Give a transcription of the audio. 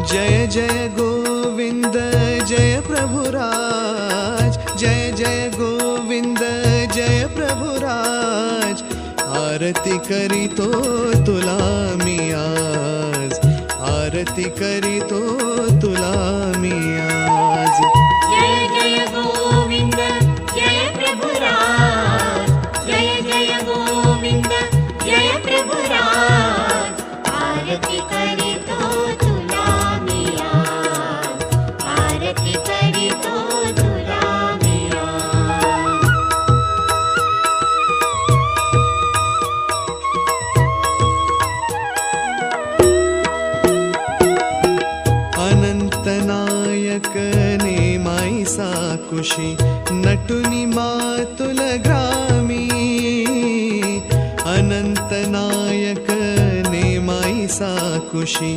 जय जय गोविंद जय प्रभुराज, जय जय गोविंद जय प्रभुराज। आरती करीतो तुला मी आज, आरती करीतो तुला मी आज। जय जय गोविंद जय प्रभुराज, जय जय गोविंद जय प्रभुराज। आरती करीतो तुला मी आज, आरती करीतो तुला मी आज। अनंत नायक नेमाईसा कुशी नटुनी मातुल ग्रामी। अनंत नायक नेमाईसा कुशी